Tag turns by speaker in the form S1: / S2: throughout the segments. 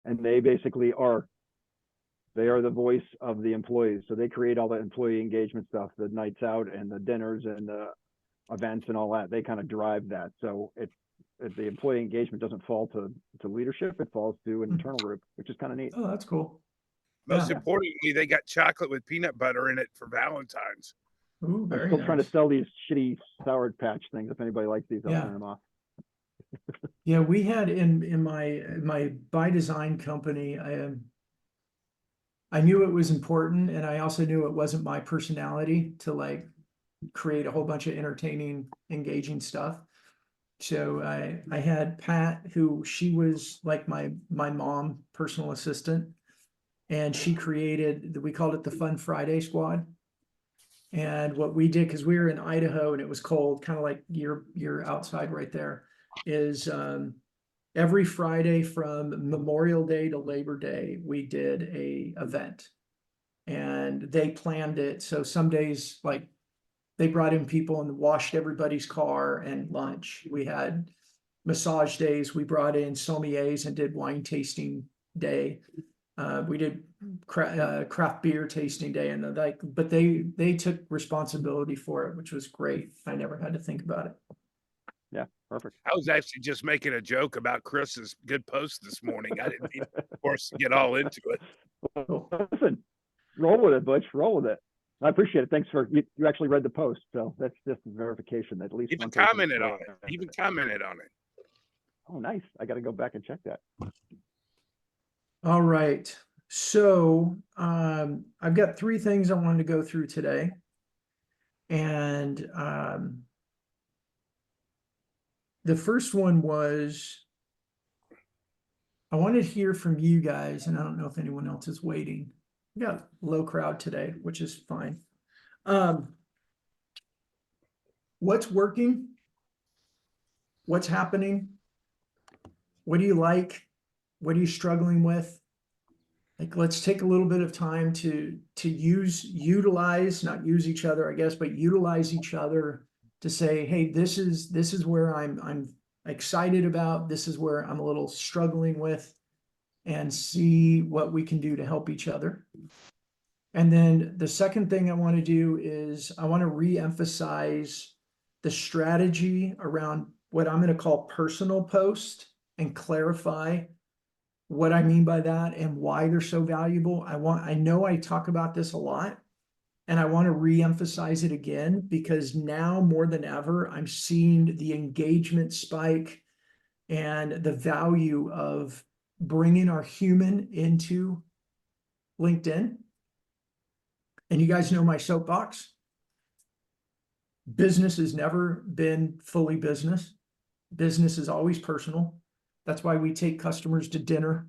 S1: and they basically are the voice of the employees. So they create all the employee engagement stuff, the nights out and the dinners and the events and all that. They kind of drive that. So the employee engagement doesn't fall to leadership, it falls to an internal group, which is kind of neat.
S2: Oh, that's cool.
S3: Most
S2: Yeah.
S3: importantly, they got chocolate with peanut butter in it for Valentine's.
S2: Ooh,
S1: I'm
S2: very
S1: still
S2: nice.
S1: trying to sell these shitty Sour Patch things. If anybody likes these, I'll
S2: Yeah.
S1: turn them off.
S2: Yeah, we had in my by design company, I knew it was important, and I also knew it wasn't my personality to like create a whole bunch of entertaining, engaging stuff. So I had Pat, who she was like my mom, personal assistant, and she created, we called it the Fun Friday Squad. And what we did, because we were in Idaho and it was cold, kind of like you're outside right there, is every Friday from Memorial Day to Labor Day, we did a event. And they planned it. So some days, like, they brought in people and washed everybody's car and lunch. We had massage days. We brought in sommeliers and did wine tasting day. We did craft beer tasting day, and like, but they took responsibility for it, which was great. I never had to think about it.
S1: Yeah, perfect.
S3: I was actually just making a joke about Chris's good post this morning. I didn't mean, of course, to get all into it.
S2: Cool.
S1: Listen, roll with it, Butch. Roll with it. I appreciate it. Thanks for you actually read the post, so that's just verification that at least
S3: Even
S1: one person
S3: commented
S1: saw
S3: on it. Even commented on it.
S1: Oh, nice. I got to go back and check that.
S2: All right. So I've got 3 things I wanted to go through today. And the first one was, I wanted to hear from you guys, and I don't know if anyone else is waiting. We got a low crowd today, which is fine. What's working? What's happening? What do you like? What are you struggling with? Like, let's take a little bit of time to utilize, not use each other, I guess, but utilize each other to say, hey, this is where I'm excited about, this is where I'm a little struggling with, and see what we can do to help each other. And then the second thing I want to do is I want to re-emphasize the strategy around what I'm going to call personal post and clarify what I mean by that and why they're so valuable. I know I talk about this a lot, and I want to re-emphasize it again, because now more than ever, I'm seeing the engagement spike and the value of bringing our human into LinkedIn. And you guys know my soapbox. Business has never been fully business. Business is always personal. That's why we take customers to dinner.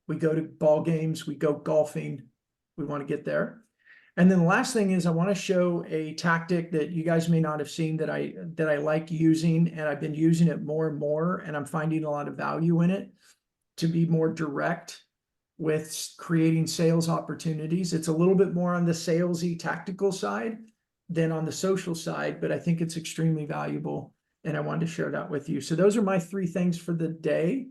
S2: We go to ball games. We go golfing. We want to get there. And then the last thing is I want to show a tactic that you guys may not have seen that I like using, and I've been using it more and more, and I'm finding a lot of value in it to be more direct with creating sales opportunities. It's a little bit more on the salesy tactical side than on the social side, but I think it's extremely valuable, and I wanted to share that with you. So those are my 3 things for the day.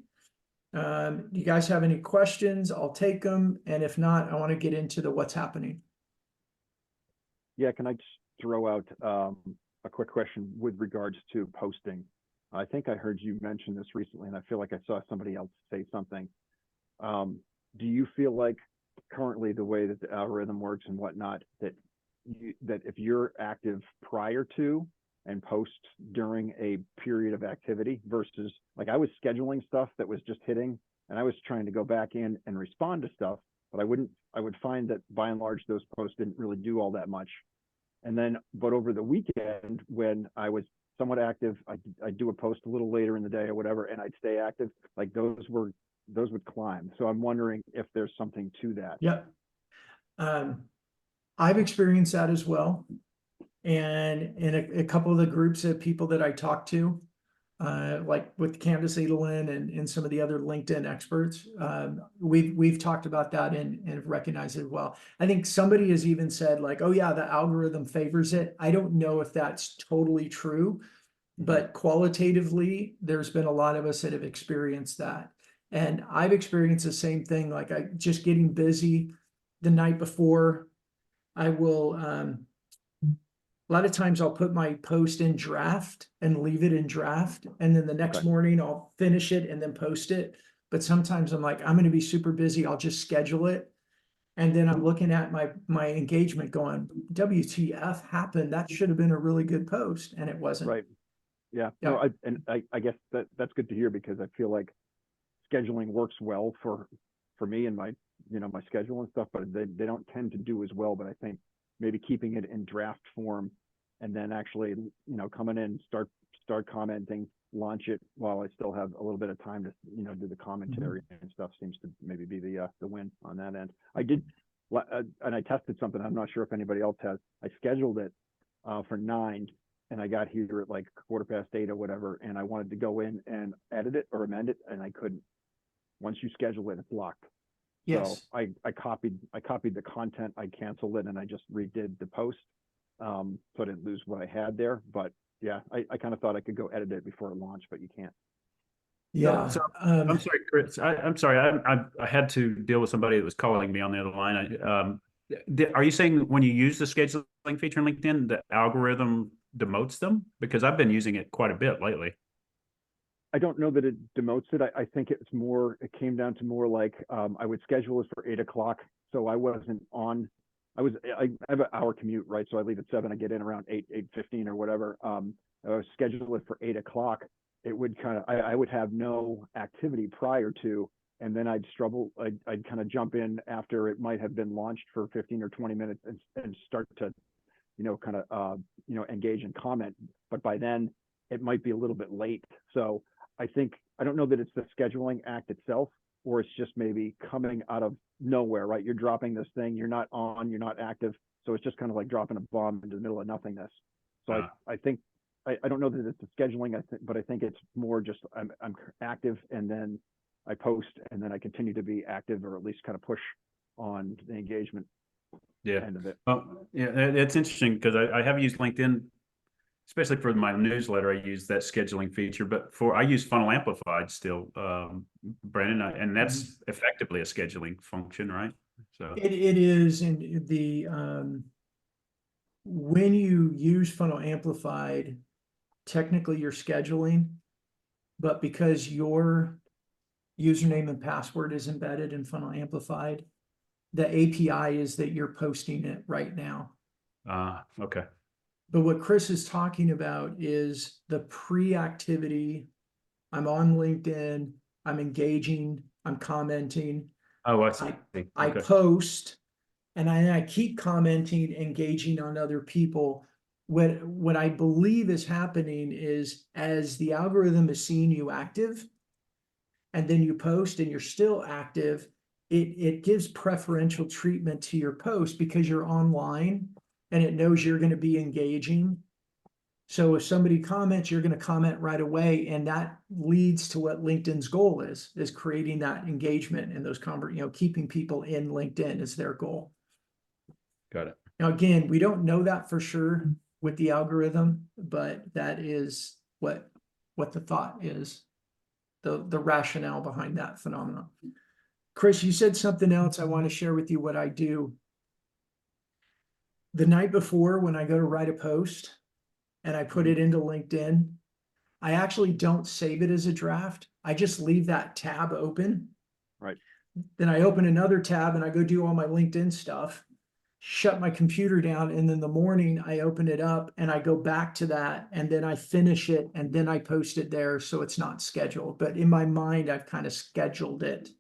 S2: You guys have any questions? I'll take them. And if not, I want to get into the what's happening.
S1: Yeah, can I just throw out a quick question with regards to posting? I think I heard you mention this recently, and I feel like I saw somebody else say something. Do you feel like currently the way that the algorithm works and whatnot, that if you're active prior to and post during a period of activity versus, like, I was scheduling stuff that was just hitting, and I was trying to go back in and respond to stuff, but I would find that by and large those posts didn't really do all that much. And then, but over the weekend when I was somewhat active, I'd do a post a little later in the day or whatever, and I'd stay active. Like those would climb. So I'm wondering if there's something to that.
S2: Yep. I've experienced that as well. And in a couple of the groups of people that I talk to, like with Candace Edelin and some of the other LinkedIn experts, we've talked about that and have recognized it well. I think somebody has even said, like, oh yeah, the algorithm favors it. I don't know if that's totally true, but qualitatively, there's been a lot of us that have experienced that. And I've experienced the same thing, like I just getting busy the night before. I will, a lot of times I'll put my post in draft and leave it in draft. And then the next
S1: Okay.
S2: morning I'll finish it and then post it. But sometimes I'm like, I'm gonna be super busy. I'll just schedule it. And then I'm looking at my engagement going, WTF happened? That should have been a really good post. And it wasn't.
S1: Right. Yeah.
S2: Yeah.
S1: No, I guess that's good to hear, because I feel like scheduling works well for me and my, my schedule and stuff, but they don't tend to do as well. But I think maybe keeping it in draft form and then actually, coming in, start commenting, launch it while I still have a little bit of time to, do the commentary and stuff seems to maybe be the win on that end. I did, and I tested something. I'm not sure if anybody else has. I scheduled it for 9, and I got here at like 8:15 or whatever, and I wanted to go in and edit it or amend it, and I couldn't. Once you schedule it, it's locked.
S2: Yes.
S1: So I copied the content, I canceled it, and I just redid the post. So I didn't lose what I had there. But yeah, I kind of thought I could go edit it before it launched, but you can't.
S2: Yeah.
S4: So I'm sorry, Chris. I'm sorry. I had to deal with somebody that was calling me on the other line. Are you saying when you use the scheduling feature in LinkedIn, the algorithm demotes them? Because I've been using it quite a bit lately.
S1: I don't know that it demotes it. I think it came down to more like I would schedule it for 8 o'clock. So I wasn't on, I have an hour commute, right? So I leave at 7, I get in around 8:15 or whatever. I would schedule it for 8 o'clock. It would I would have no activity prior to, and then I'd kind of jump in after it might have been launched for 15 or 20 minutes and start to, engage and comment. But by then it might be a little bit late. So I don't know that it's the scheduling act itself, or it's just maybe coming out of nowhere, right? You're dropping this thing, you're not on, you're not active. So it's just kind of like dropping a bomb into the middle of nothingness. So I think, I don't know that it's the scheduling, but I think it's more just I'm active, and then I post, and then I continue to be active, or at least kind of push on the engagement end of it.
S4: Well, yeah, it's interesting because I have used LinkedIn, especially for my newsletter. I use that scheduling feature, but I use Funnel Amplified still, Brandon, and that's effectively a scheduling function, right? So
S2: it is in the when you use Funnel Amplified, technically you're scheduling, but because your username and password is embedded in Funnel Amplified, the API is that you're posting it right now.
S4: okay.
S2: But what Chris is talking about is the pre-activity. I'm on LinkedIn, I'm engaging, I'm commenting.
S4: Oh, I see.
S2: I post, and I keep commenting, engaging on other people. What I believe is happening is, as the algorithm is seeing you active, and then you post and you're still active, it gives preferential treatment to your post because you're online, and it knows you're going to be engaging. So if somebody comments, you're going to comment right away, and that leads to what LinkedIn's goal is creating that engagement and those keeping people in LinkedIn is their goal.
S4: Got it.
S2: Now, again, we don't know that for sure with the algorithm, but that is what the thought is, the rationale behind that phenomenon. Chris, you said something else. I want to share with you what I do. The night before, when I go to write a post and I put it into LinkedIn, I actually don't save it as a draft. I just leave that tab open.
S1: Right.
S2: Then I open another tab and I go do all my LinkedIn stuff, shut my computer down, and then the morning I open it up and I go back to that, and then I finish it, and then I post it there, so it's not scheduled. But in my mind, I've kind of scheduled it.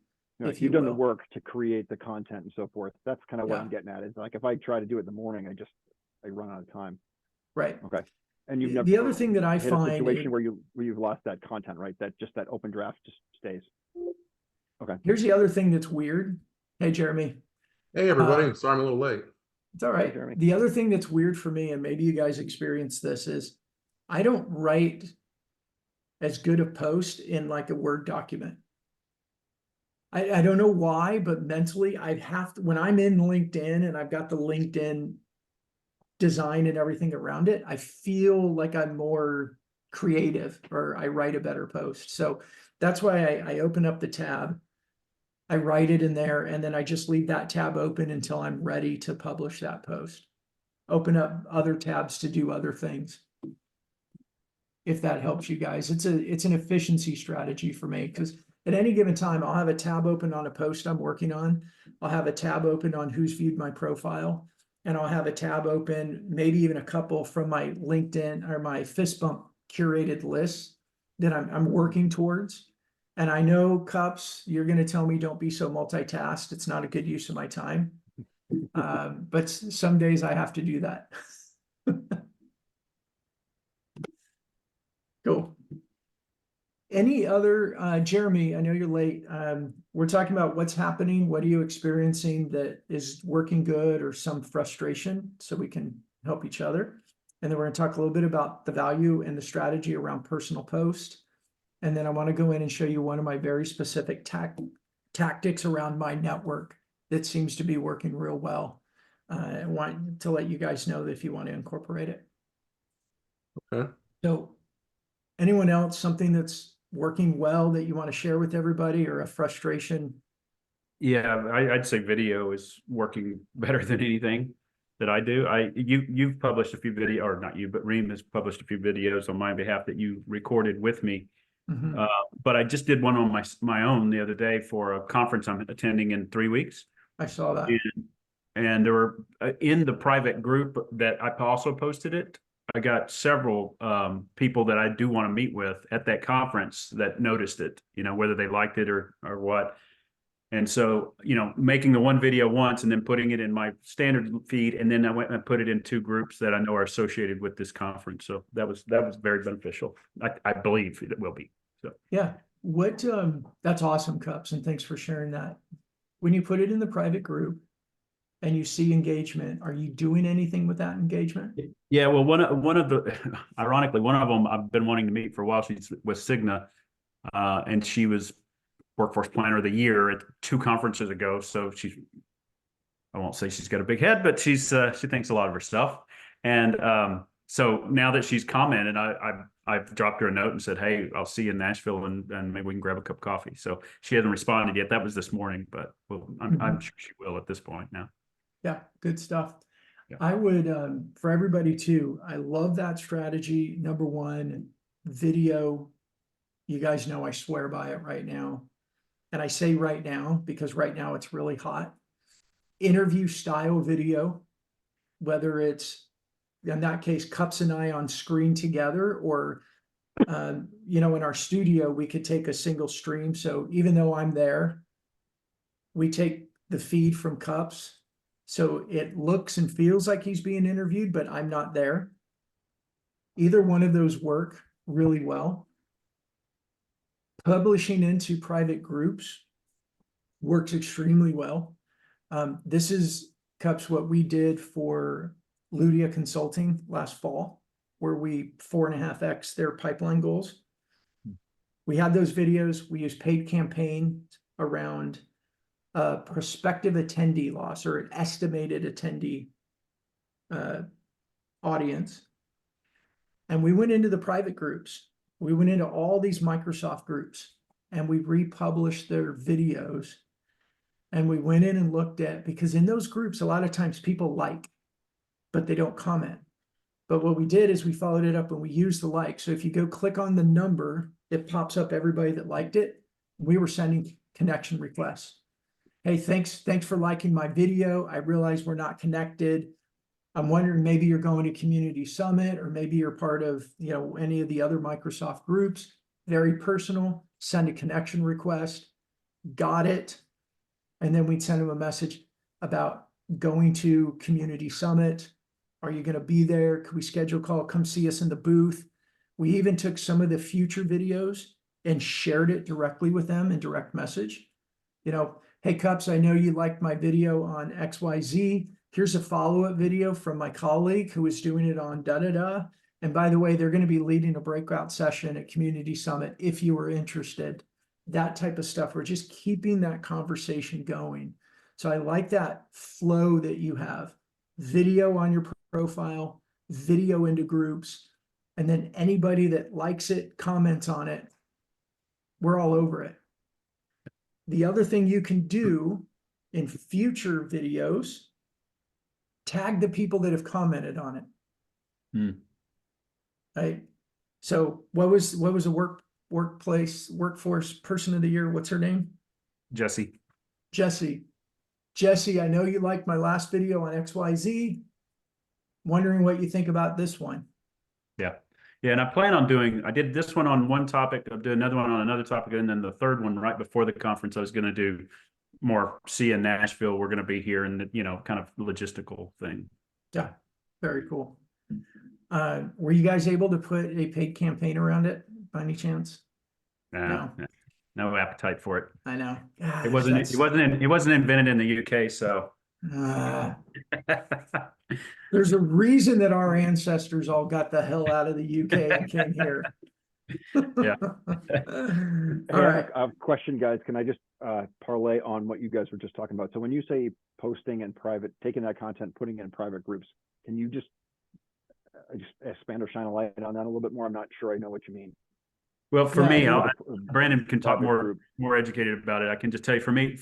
S2: If
S1: You've done the
S2: will.
S1: work to create the content and so forth. That's kind of what
S2: Yeah.
S1: I'm getting at. Is like, if I try to do it in the morning, I run out of time.
S2: Right.
S1: Okay. And you've never
S2: The other thing that I
S1: hit a
S2: find
S1: situation where you've lost that content, right? That open draft just stays. Okay.
S2: Here's the other thing that's weird. Hey, Jeremy.
S5: Hey, everybody. Sorry I'm a little late.
S2: It's all right.
S1: Jeremy.
S2: The other thing that's weird for me, and maybe you guys experience this, is I don't write as good a post in like a Word document. I don't know why, but mentally I have to, when I'm in LinkedIn and I've got the LinkedIn design and everything around it, I feel like I'm more creative, or I write a better post. So That's why I open up the tab. I write it in there and then I just leave that tab open until I'm ready to publish that post. Open up other tabs to do other things. If that helps you guys, it's an efficiency strategy for me, because at any given time, I'll have a tab open on a post I'm working on. I'll have a tab open on who's viewed my profile, and I'll have a tab open, maybe even a couple from my LinkedIn or my fist bump curated lists that I'm working towards. And I know, Cups, you're going to tell me don't be so multitasked. It's not a good use of my time. But some days I have to do that. Cool. Any other, Jeremy, I know you're late. We're talking about what's happening. What are you experiencing that is working good or some frustration so we can help each other? And then we're going to talk a little bit about the value and the strategy around personal post. And then I want to go in and show you one of my very specific tactics around my network that seems to be working real well. I want to let you guys know that if you want to incorporate it.
S5: Okay.
S2: So anyone else, something that's working well that you want to share with everybody, or a frustration?
S4: Yeah, I'd say video is working better than anything that I do. You've published a few video, or not you, but Reem has published a few videos on my behalf that you recorded with me.
S2: Mhm.
S4: But I just did one on my own the other day for a conference I'm attending in 3 weeks.
S2: I saw that.
S4: And there were in the private group that I also posted it. I got several people that I do want to meet with at that conference that noticed it, whether they liked it or what. And so, making the one video once and then putting it in my standard feed, and then I went and put it in 2 groups that I know are associated with this conference. So that was very beneficial. I believe it will be. So
S2: Yeah. What, that's awesome, Cups, and thanks for sharing that. When you put it in the private group and you see engagement, are you doing anything with that engagement?
S4: yeah, well, one of the ironically, one of them I've been wanting to meet for a while. She's with Cigna, and she was Workforce Planner of the Year at 2 conferences ago. So I won't say she's got a big head, but she thinks a lot of herself. And so now that she's commented, I've dropped her a note and said, hey, I'll see you in Nashville, and maybe we can grab a cup of coffee. So she hasn't responded yet. That was this morning, but I'm sure she will at this point now.
S2: Yeah, good stuff.
S4: Yeah.
S2: I would, for everybody too, I love that strategy. Number one, video. You guys know I swear by it right now. And I say right now because right now it's really hot. Interview style video, whether it's, in that case, Cups and I on screen together, or, in our studio, we could take a single stream. So even though I'm there, we take the feed from Cups. So it looks and feels like he's being interviewed, but I'm not there. Either one of those work really well. Publishing into private groups works extremely well. This is, Cups, what we did for Ludia Consulting last fall, where we 4.5x their pipeline goals. We had those videos. We used paid campaigns around prospective attendee loss, or an estimated attendee audience. And we went into the private groups. We went into all these Microsoft groups and we republished their videos. And we went in and looked at, because in those groups, a lot of times people like, but they don't comment. But what we did is we followed it up and we used the like. So if you go click on the number, it pops up everybody that liked it. We were sending connection requests. Hey, thanks for liking my video. I realize we're not connected. I'm wondering, maybe you're going to Community Summit, or maybe you're part of, any of the other Microsoft groups. Very personal. Send a connection request. Got it. And then we'd send them a message about going to Community Summit. Are you going to be there? Could we schedule a call? Come see us in the booth. We even took some of the future videos and shared it directly with them in direct message. Hey, Cups, I know you liked my video on XYZ. Here's a follow-up video from my colleague who is doing it on da-da-da. And by the way, they're going to be leading a breakout session at Community Summit if you were interested. That type of stuff. We're just keeping that conversation going. So I like that flow that you have. Video on your profile, video into groups, and then anybody that likes it, comments on it. we're all over it. The other thing you can do in future videos, tag the people that have commented on it.
S4: Hmm.
S2: Right? So what was the workforce person of the year? What's her name?
S4: Jesse.
S2: Jesse. Jesse, I know you liked my last video on XYZ. Wondering what you think about this one.
S4: Yeah. Yeah. And I plan on I did this one on one topic. I'll do another one on another topic. And then the third one right before the conference, I was going to do more in Nashville. We're going to be here and, kind of logistical thing.
S2: Yeah, very cool. Were you guys able to put a paid campaign around it by any chance?
S4: No appetite for it.
S2: I know.
S4: It wasn't invented in the UK. So
S2: there's a reason that our ancestors all got the hell out of the UK and came here.
S4: Yeah.
S2: All right.
S1: I have a question, guys. Can I just parlay on what you guys were just talking about? So when you say posting in private, taking that content, putting it in private groups, can you just expand or shine a light on that a little bit more? I'm not sure I know what you mean.
S4: Well, for me, Brandon can talk
S1: private
S4: more educated about it. I can just tell you, for me,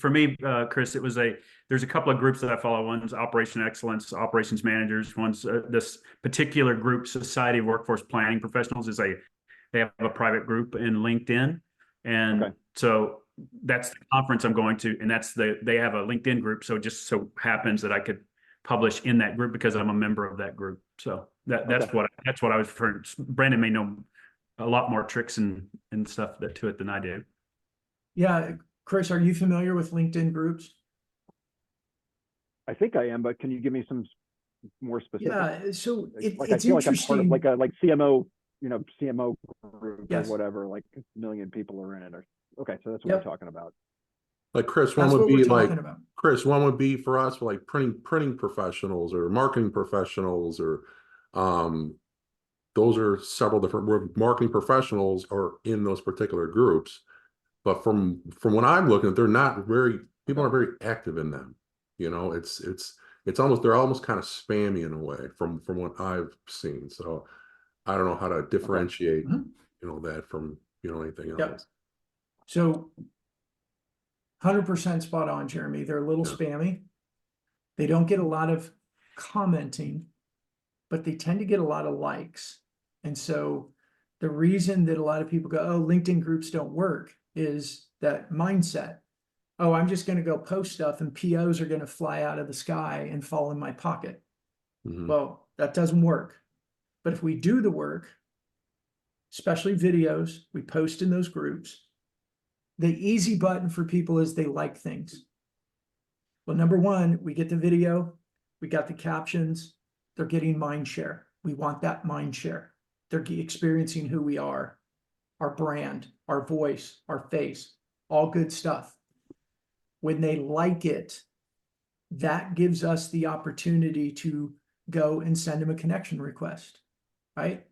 S4: Chris, there's a couple of groups that I follow. One's Operation Excellence, Operations Managers. One's this particular group, Society of Workforce Planning Professionals, they have a private group in LinkedIn, and so that's the conference I'm going to, and they have a LinkedIn group. So it just so happens that I could publish in that group because I'm a member of that group. So that's what I was referring to. Brandon may know a lot more tricks and stuff to it than I do.
S2: Yeah, Chris, are you familiar with LinkedIn groups?
S1: I think I am, but can you give me some more specific?
S2: Yeah, so
S1: Like
S2: it's
S1: I feel like I'm
S2: interesting.
S1: part of like CMO, CMO group
S2: Yes.
S1: or whatever. Like a million people are in it. Okay, so that's what
S2: Yep.
S1: we're talking about.
S5: Like Chris, one
S2: That's
S5: would
S2: what we're
S5: be like
S2: talking about.
S5: Chris, one would be for us like printing professionals or marketing professionals or those are several different marketing professionals are in those particular groups. But from what I'm looking at, people aren't very active in them. It's almost, they're almost kind of spammy in a way from what I've seen. So I don't know how to differentiate, that from, anything else.
S2: Yep. So 100% spot on, Jeremy. They're a little spammy. They don't get a lot of commenting, but they tend to get a lot of likes. And so the reason that a lot of people go, oh, LinkedIn groups don't work is that mindset. Oh, I'm just going to go post stuff and POs are going to fly out of the sky and fall in my pocket.
S5: Mhm.
S2: Well, that doesn't work. But if we do the work, especially videos, we post in those groups, the easy button for people is they like things. Well, number one, we get the video, we got the captions, they're getting mind share. We want that mind share. They're experiencing who we are, our brand, our voice, our face, all good stuff. When they like it, that gives us the opportunity to go and send them a connection request, right?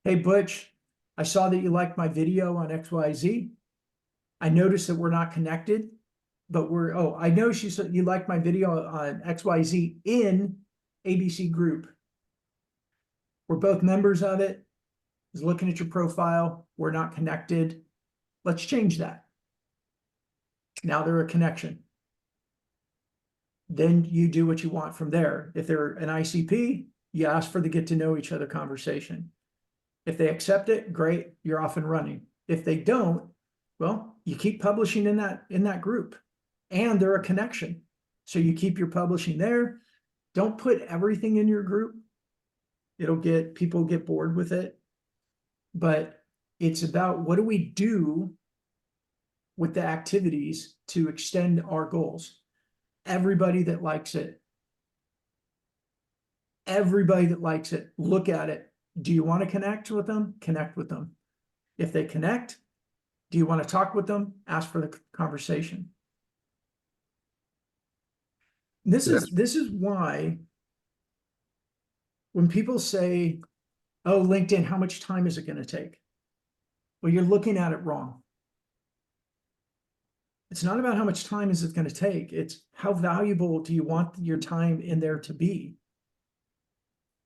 S2: Hey, Butch, I saw that you liked my video on XYZ. I noticed that we're not connected, but I know she said you liked my video on XYZ in ABC group. We're both members of it. I was looking at your profile. We're not connected. Let's change that. Now they're a connection. Then you do what you want from there. If they're an ICP, you ask for the get to know each other conversation. If they accept it, great, you're off and running. If they don't, well, you keep publishing in that group, and they're a connection. So you keep your publishing there. Don't put everything in your group. People get bored with it. But it's about what do we do with the activities to extend our goals. Everybody that likes it, look at it. Do you want to connect with them? Connect with them. If they connect, do you want to talk with them? Ask for the conversation. This is why when people say, oh, LinkedIn, how much time is it going to take? Well, you're looking at it wrong. It's not about how much time is it going to take. It's how valuable do you want your time in there to be?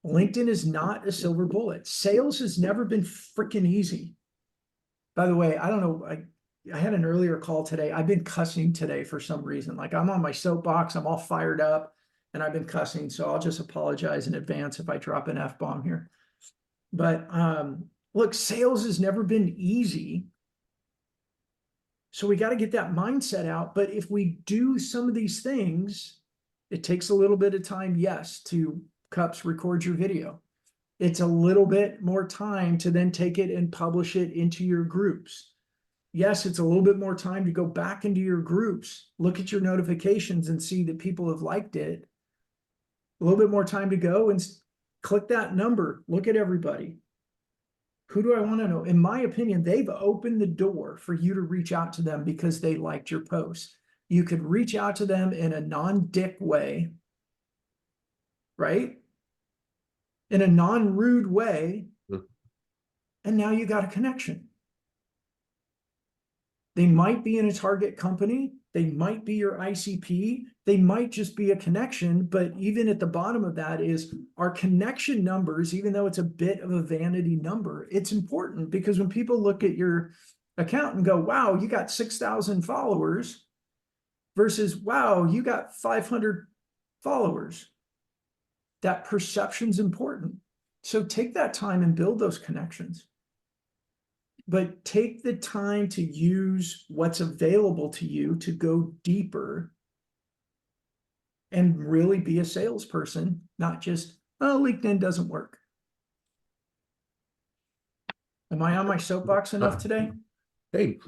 S2: LinkedIn is not a silver bullet. Sales has never been freaking easy. By the way, I don't know, I had an earlier call today. I've been cussing today for some reason. Like I'm on my soapbox, I'm all fired up and I've been cussing. So I'll just apologize in advance if I drop an F-bomb here. But look, sales has never been easy. So we got to get that mindset out. But if we do some of these things, it takes a little bit of time, yes, to Cups record your video. It's a little bit more time to then take it and publish it into your groups. Yes, it's a little bit more time to go back into your groups, look at your notifications and see that people have liked it. A little bit more time to go and click that number, look at everybody. Who do I want to know? In my opinion, they've opened the door for you to reach out to them because they liked your post. You could reach out to them in a non-dick way, right? In a non-rude way. And now you got a connection. They might be in a target company. They might be your ICP. They might just be a connection. But even at the bottom of that is our connection numbers, even though it's a bit of a vanity number, it's important because when people look at your account and go, wow, you got 6,000 followers versus, wow, you got 500 followers. That perception's important. So take that time and build those connections. But take the time to use what's available to you to go deeper and really be a salesperson, not just, oh, LinkedIn doesn't work. Am I on my soapbox enough today?
S5: Hey,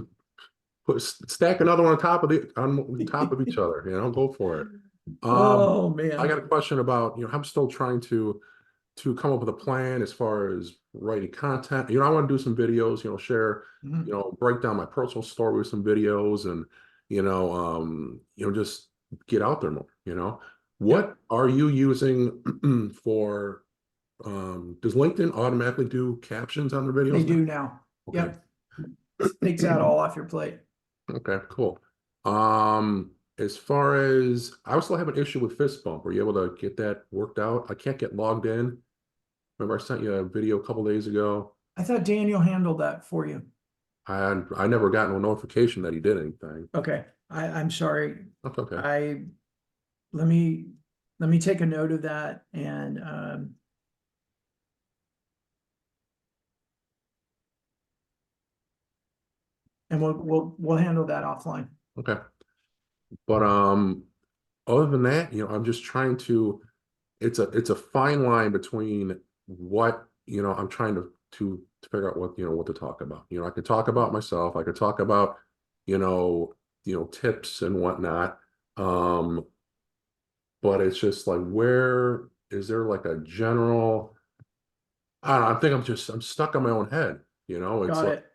S5: stack another one on top of each other, you know, go for it.
S2: Oh man.
S5: I got a question about, you know, I'm still trying to come up with a plan as far as writing content. You know, I want to do some videos, you know, share,
S2: Mhm.
S5: you know, break down my personal story with some videos and, you know, just get out there more, you know. What are you using for, does LinkedIn automatically do captions on their videos?
S2: They
S5: now?
S2: do now.
S5: Okay.
S2: Yep. Takes that all off your plate.
S5: Okay, cool. As far as I still have an issue with fist bump. Were you able to get that worked out? I can't get logged in. Remember, I sent you a video a couple days ago.
S2: I thought Daniel handled that for you.
S5: I never got no notification that he did anything.
S2: Okay. I'm sorry.
S5: That's okay.
S2: Let me take a note of that and we'll handle that offline.
S5: Okay. But other than that, you know, I'm just trying to, it's a fine line between what, you know, I'm trying to figure out what, you know, what to talk about. You know, I could talk about myself, I could talk about, you know, tips and whatnot. But it's just like, where is there like a general, I don't know, I think I'm stuck in my own head, you know, it's
S2: Got
S5: like,
S2: it.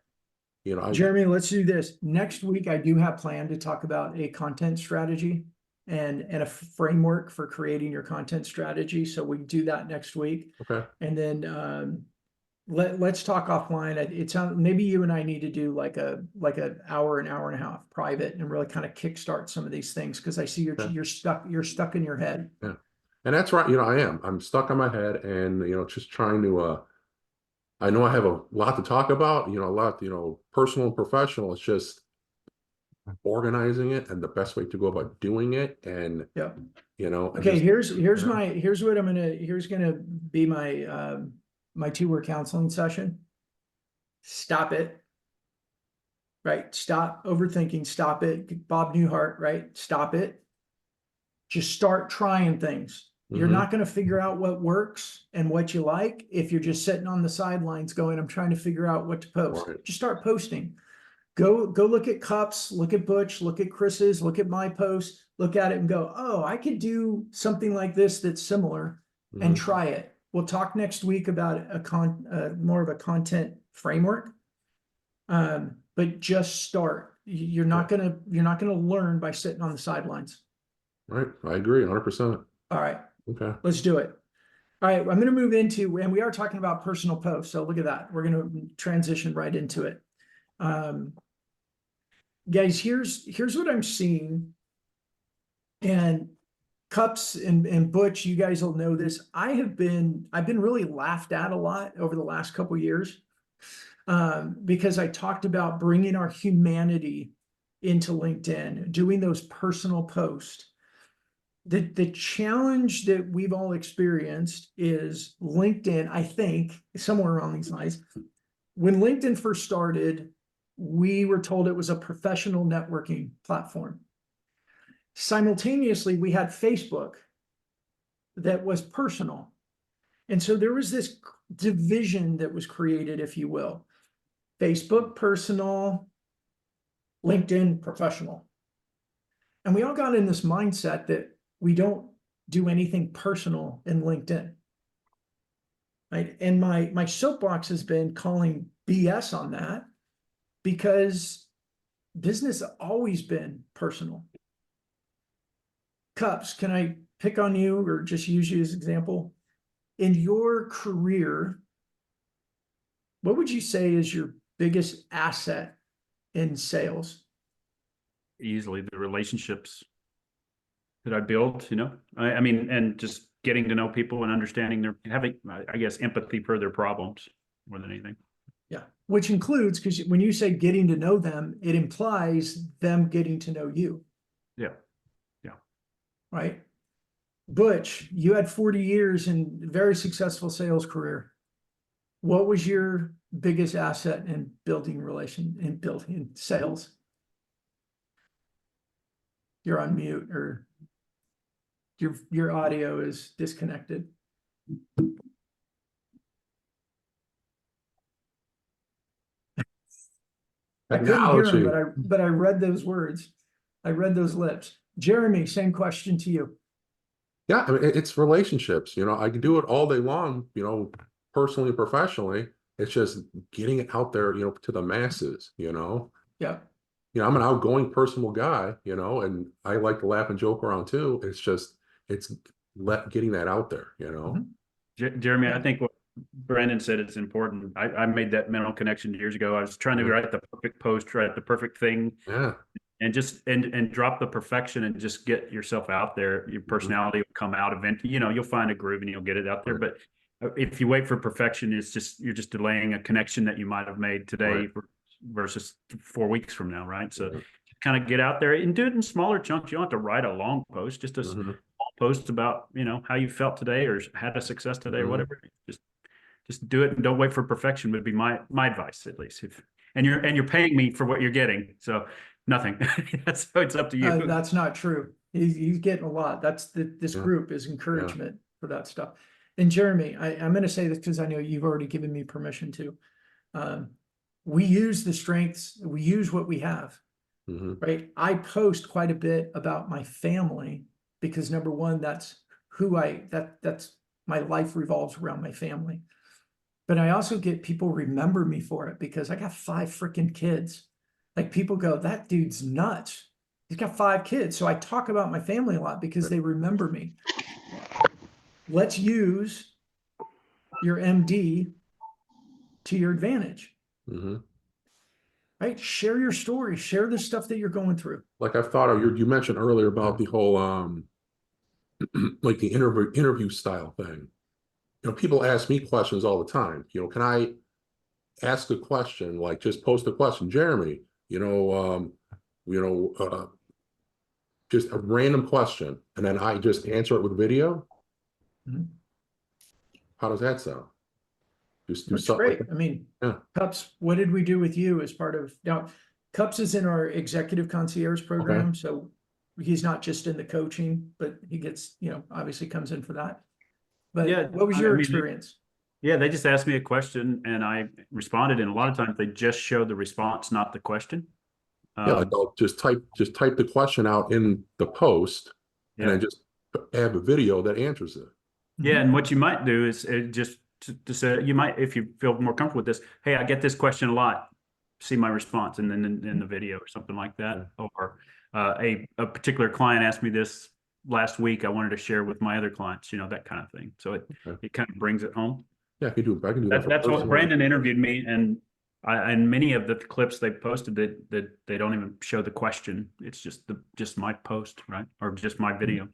S5: you know,
S2: Jeremy, let's do this. Next week, I do have planned to talk about a content strategy and a framework for creating your content strategy. So we do that next week.
S5: okay,
S2: And then let's talk offline. It sounds maybe you and I need to do like an hour and a half private and really kind of kickstart some of these things because I see you're stuck in your head.
S5: yeah. And that's right, you know, I'm stuck on my head and, you know, just trying to, I know I have a lot to talk about, you know, a lot, you know, personal and professional. It's just organizing it and the best way to go about doing it. And,
S2: Yeah.
S5: you know,
S2: Okay, here's what here's gonna be my my 2-word counseling session. Stop it. Right? Stop overthinking, stop it. Bob Newhart, right? Stop it. Just start trying things. You're not going to figure out what works and what you like if you're just sitting on the sidelines going, I'm trying to figure out what to post.
S5: Right.
S2: Just start posting. Go look at Cups, look at Butch, look at Chris's, look at my post, look at it and go, oh, I could do something like this that's similar and try it. We'll talk next week about more of a content framework. But just start. You're not gonna learn by sitting on the sidelines.
S5: Right. I agree 100%.
S2: All right.
S5: Okay.
S2: Let's do it. All right, I'm going to move into, and we are talking about personal posts. So look at that. We're going to transition right into it. Guys, here's what I'm seeing. And Cups and Butch, you guys will know this. I've been really laughed at a lot over the last couple of years. because I talked about bringing our humanity into LinkedIn, doing those personal posts. The challenge that we've all experienced is LinkedIn, I think, somewhere around these lines. When LinkedIn first started, we were told it was a professional networking platform. Simultaneously, we had Facebook that was personal. And so there was this division that was created, if you will. Facebook personal, LinkedIn professional. And we all got in this mindset that we don't do anything personal in LinkedIn. Right? And my soapbox has been calling BS on that, because business has always been personal. Cups, can I pick on you or just use you as an example? In your career, what would you say is your biggest asset in sales?
S4: Easily the relationships that I built, I mean, and just getting to know people and understanding having, I guess, empathy for their problems more than anything.
S2: Yeah, which includes, because when you say getting to know them, it implies them getting to know you.
S4: Yeah.
S2: Right? Butch, you had 40 years in very successful sales career. What was your biggest asset in building sales? You're on mute, or your audio is disconnected. I couldn't hear him,
S5: Technology.
S2: but I read those words. I read those lips. Jeremy, same question to you.
S5: Yeah, I mean, it's relationships. I can do it all day long, personally, professionally. It's just getting it out there, to the masses,
S2: Yeah.
S5: I'm an outgoing, personable guy, and I like to laugh and joke around too. It's getting that out there,
S4: Jeremy,
S2: Yeah.
S4: I think what Brandon said is important. I made that mental connection years ago. I was trying to write the perfect post, write the perfect thing,
S5: Yeah.
S4: and just and drop the perfection and just get yourself out there. Your personality will come out eventually. You'll find a groove and you'll get it out there. But if you wait for perfection, you're just delaying a connection that you might have made today versus 4 weeks from now, right? So kind of get out there and do it in smaller chunks. You don't have to write a long post, just a small post about how you felt today or had a success today or whatever. Just do it and don't wait for perfection would be my advice, at least. And you're paying me for what you're getting, so nothing. So it's up to you.
S2: That's not true. He's getting a lot. This
S5: Yeah.
S2: group is encouragement for that stuff. And Jeremy, I'm going to say this because I know you've already given me permission to. We use the strengths. We use what we have. Right. I post quite a bit about my family because number one, that's that's my life revolves around my family. But I also get people remember me for it because I got 5 freaking kids. Like people go, that dude's nuts. He's got 5 kids. So I talk about my family a lot because they remember me. Let's use your MD to your advantage. Right? Share your story. Share the stuff that you're going through.
S5: Like I've thought of, you mentioned earlier about the whole like the interview style thing. People ask me questions all the time. Can I ask a question, like just post a question, Jeremy, just a random question, and then I just answer it with video? How does that sound? Just do
S2: That's
S5: something
S2: great.
S5: like that.
S2: I mean,
S5: Yeah.
S2: Cups, what did we do with you as part of now? Cups is in our executive concierge program, so he's not just in the coaching, but he gets, obviously comes in for that. But
S4: Yeah,
S2: what was
S4: I
S2: your
S4: mean,
S2: experience?
S4: Yeah, they just asked me a question and I responded, and a lot of times they just show the response, not the question.
S5: Yeah, like I'll just type the question out in the post, and then just add a video that answers it.
S4: Yeah, and what you might do is just to say, you might, if you feel more comfortable with this, hey, I get this question a lot, see my response, and then in the video or something like that. Or a particular client asked me this last week, I wanted to share with my other clients, that kind of thing. So it kind of brings it home.
S5: Yeah, I can do that. For
S4: That's what
S5: personal.
S4: Brandon interviewed me, and many of the clips they posted that they don't even show the question. It's just my post, right, or just my video.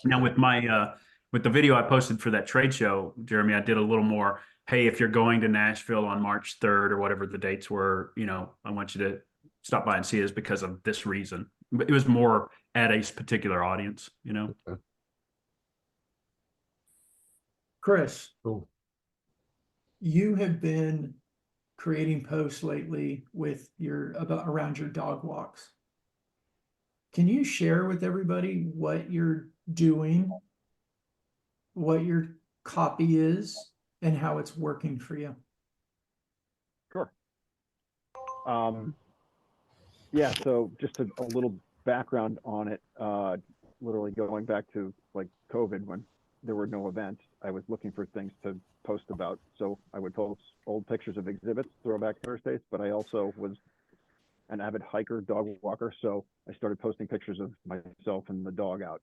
S4: Now with my with the video I posted for that trade show, Jeremy, I did a little more hey, if you're going to Nashville on March 3rd or whatever the dates were, I want you to stop by and see us because of this reason. But it was more at a particular audience.
S5: Okay,
S2: Chris,
S5: cool.
S2: you have been creating posts lately with around your dog walks. Can you share with everybody what you're doing, what your copy is, and how it's working for you?
S1: Sure. Yeah, so just a little background on it, literally going back to like COVID when there were no events, I was looking for things to post about. So I would post old pictures of exhibits, Throwback Thursdays, but I also was an avid hiker, dog walker. So I started posting pictures of myself and the dog out.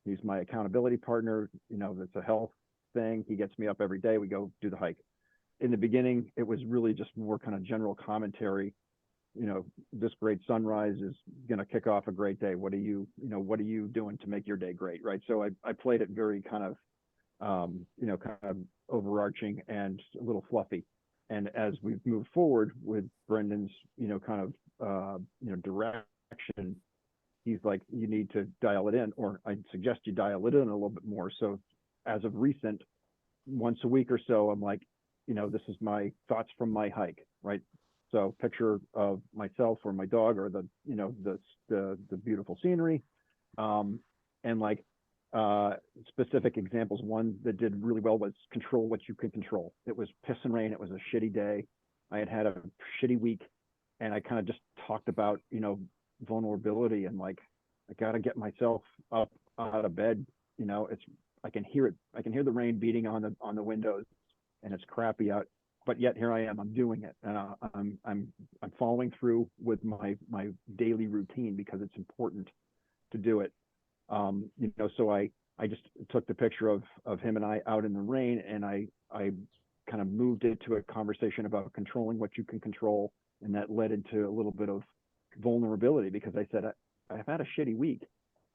S1: He's my accountability partner. It's a health thing. He gets me up every day. We go do the hike. In the beginning, it was really just more kind of general commentary. This great sunrise is going to kick off a great day. What are you doing to make your day great? Right. So I played it very kind of, kind of overarching and a little fluffy. And as we've moved forward with Brendan's, kind of, direction, he's like, you need to dial it in, or I suggest you dial it in a little bit more. So as of recent, once a week or so, I'm like, this is my thoughts from my hike, right? So picture of myself or my dog or the beautiful scenery, and like specific examples. One that did really well was control what you can control. It was piss and rain. It was a shitty day. I had a shitty week, and I kind of just talked about vulnerability and like I got to get myself up out of bed. I can hear it. I can hear the rain beating on the windows, and it's crappy out. But yet here I am. I'm doing it, and I'm following through with my daily routine because it's important to do it. So I just took the picture of him and I out in the rain, and I kind of moved it to a conversation about controlling what you can control, and that led into a little bit of vulnerability because I said I've had a shitty week,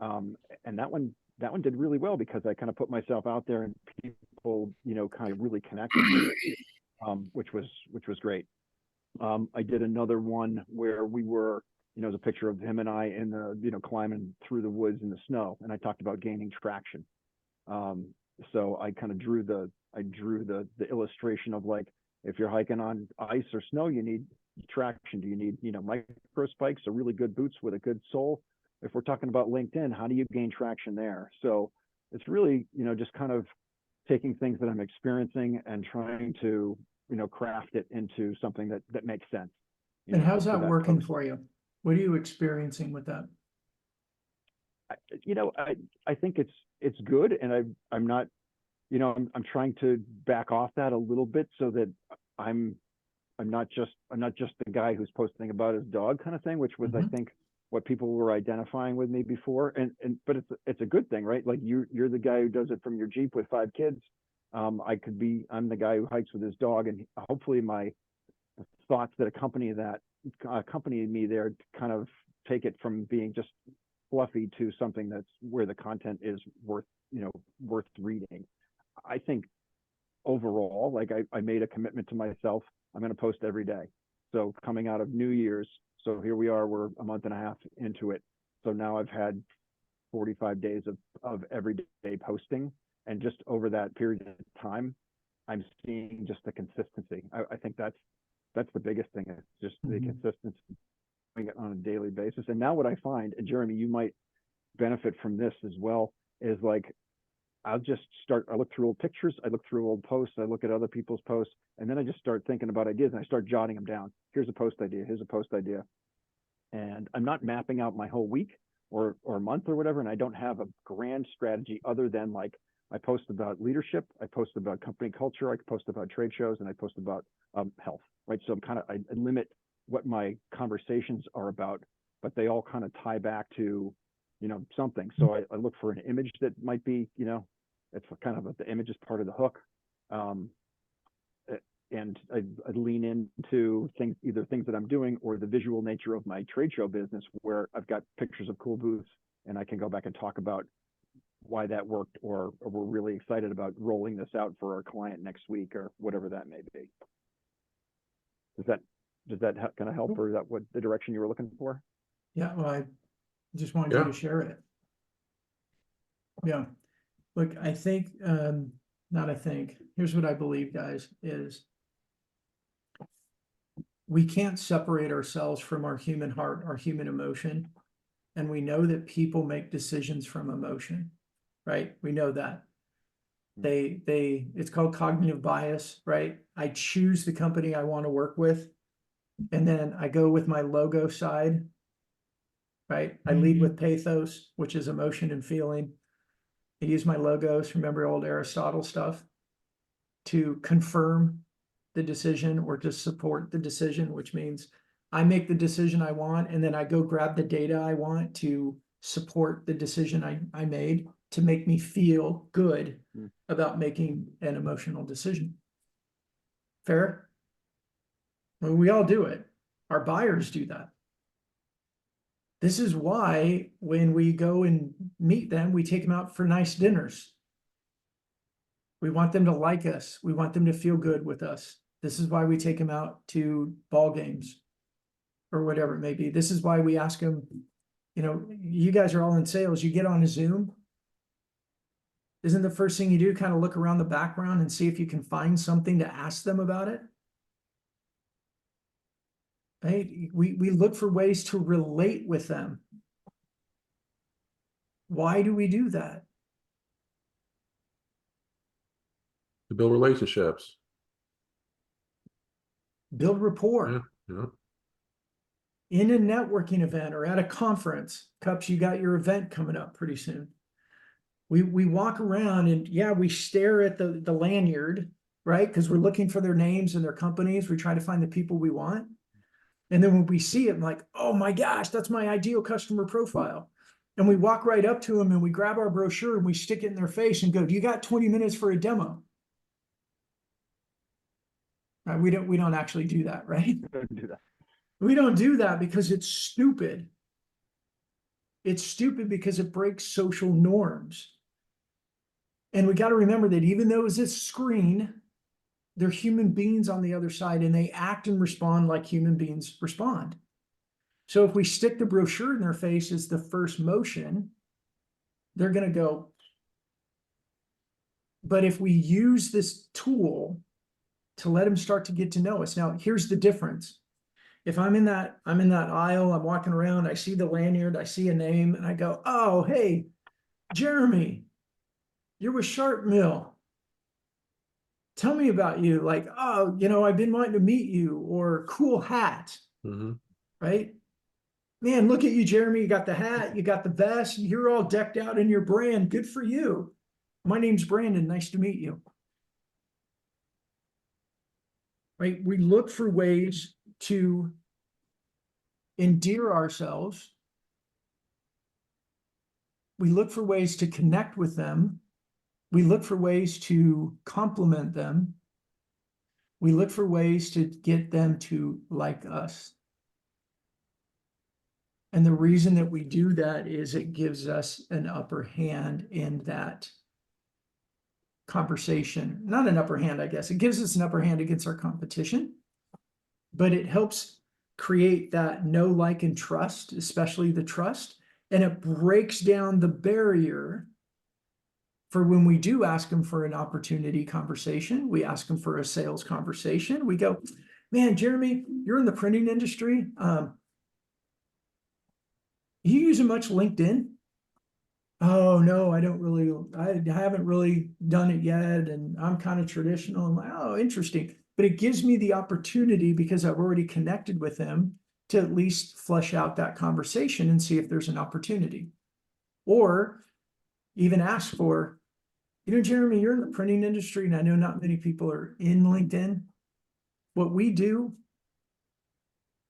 S1: and that one did really well because I kind of put myself out there and people kind of really connected with it, which was great. I did another one where we were, there's a picture of him and I in the, climbing through the woods in the snow, and I talked about gaining traction. So I kind of drew the illustration of like, if you're hiking on ice or snow, you need traction. Do you need, micro spikes or really good boots with a good sole? If we're talking about LinkedIn, how do you gain traction there? So it's really, just kind of taking things that I'm experiencing and trying to, craft it into something that makes sense.
S2: And how's
S1: so
S2: that working
S1: post.
S2: for you? What are you experiencing with that?
S1: I think it's good, and I'm not, I'm trying to back off that a little bit so that I'm not just the guy who's posting about his dog kind of thing, which was I think what people were identifying with me before, but it's a good thing, right? Like you're the guy who does it from your Jeep with 5 kids. I'm the guy who hikes with his dog, and hopefully my thoughts that accompany me there kind of take it from being just fluffy to something that's where the content is worth reading. I think overall, like I made a commitment to myself. I'm going to post every day. So coming out of New Year's, so here we are, we're a month and a half into it. So now I've had 45 days of everyday posting. And just over that period of time, I'm seeing just the consistency. I think that's the biggest thing. It's just the consistency doing it on a daily basis. And now what I find, and Jeremy, you might benefit from this as well, is like I look through old pictures, I look through old posts, I look at other people's posts, and then I just start thinking about ideas and I start jotting them down. Here's a post idea, here's a post idea. And I'm not mapping out my whole week or month or whatever, and I don't have a grand strategy other than like I post about leadership, I post about company culture, I post about trade shows, and I post about health, right? So I limit what my conversations are about, but they all kind of tie back to, something. So I look for an image that might be, it's kind of the image is part of the hook. And I lean into either things that I'm doing or the visual nature of my trade show business, where I've got pictures of cool booths and I can go back and talk about why that worked, or we're really excited about rolling this out for our client next week or whatever that may be. Does that kind of help, or is that what the direction you were looking for?
S2: Yeah, well, I just wanted you
S5: Yeah.
S2: to share it. Yeah, look, I think, not I think, here's what I believe, guys, is we can't separate ourselves from our human heart, our human emotion. And we know that people make decisions from emotion, right? We know that. It's called cognitive bias, right? I choose the company I want to work with, and then I go with my logo side, right? I lead with pathos, which is emotion and feeling. I use my logos, remember old Aristotle stuff, to confirm the decision or to support the decision, which means I make the decision I want, and then I go grab the data I want to support the decision I made to make me feel good about making an emotional decision. Fair? Well, we all do it. Our buyers do that. This is why when we go and meet them, we take them out for nice dinners. We want them to like us. We want them to feel good with us. This is why we take them out to ball games or whatever it may be. This is why we ask them, you know, you guys are all in sales. You get on a Zoom. Isn't the first thing you do kind of look around the background and see if you can find something to ask them about it? Right? We look for ways to relate with them. Why do we do that?
S5: To build relationships.
S2: Build rapport.
S5: Yeah, yeah.
S2: In a networking event or at a conference. Cups, you got your event coming up pretty soon. We walk around and yeah, we stare at the lanyard, right? Because we're looking for their names and their companies. We try to find the people we want. And then when we see it, I'm like, oh my gosh, that's my ideal customer profile. And we walk right up to them and we grab our brochure and we stick it in their face and go, do you got 20 minutes for a demo? Right? We don't actually do that, right?
S1: Don't do that.
S2: We don't do that because it's stupid. It's stupid because it breaks social norms. And we got to remember that even though it's a screen, they're human beings on the other side, and they act and respond like human beings respond. So if we stick the brochure in their face as the first motion, they're going to go. But if we use this tool to let them start to get to know us, now here's the difference. If I'm in that aisle, I'm walking around, I see the lanyard, I see a name, and I go, oh, hey, Jeremy, you're with Sharp Mill. Tell me about you. Like, oh, you know, I've been wanting to meet you, or cool hat, right? Man, look at you, Jeremy. You got the hat, you got the vest, you're all decked out in your brand. Good for you. My name's Brandon. Nice to meet you. Right? We look for ways to endear ourselves. We look for ways to connect with them. We look for ways to compliment them. We look for ways to get them to like us. And the reason that we do that is it gives us an upper hand in that conversation. Not an upper hand, I guess. It gives us an upper hand against our competition, but it helps create that know, like, and trust, especially the trust. And it breaks down the barrier for when we do ask them for an opportunity conversation. We ask them for a sales conversation. We go, man, Jeremy, you're in the printing industry. You using much LinkedIn? Oh, no, I don't really, I haven't really done it yet. And I'm kind of traditional. I'm like, oh, interesting. But it gives me the opportunity, because I've already connected with them, to at least flesh out that conversation and see if there's an opportunity. Or even ask for, you know, Jeremy, you're in the printing industry, and I know not many people are in LinkedIn. What we do,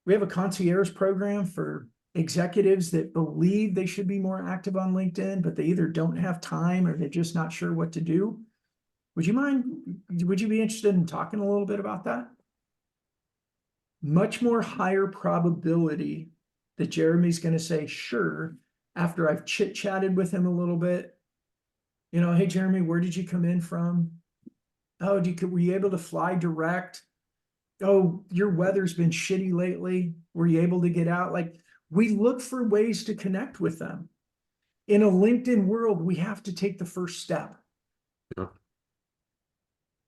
S2: we have a concierge program for executives that believe they should be more active on LinkedIn, but they either don't have time or they're just not sure what to do. Would you be interested in talking a little bit about that? Much more higher probability that Jeremy's going to say, sure, after I've chit-chatted with him a little bit, You know, hey, Jeremy, where did you come in from? Oh, were you able to fly direct? Oh, your weather's been shitty lately. Were you able to get out? Like, we look for ways to connect with them. In a LinkedIn world, we have to take the first step.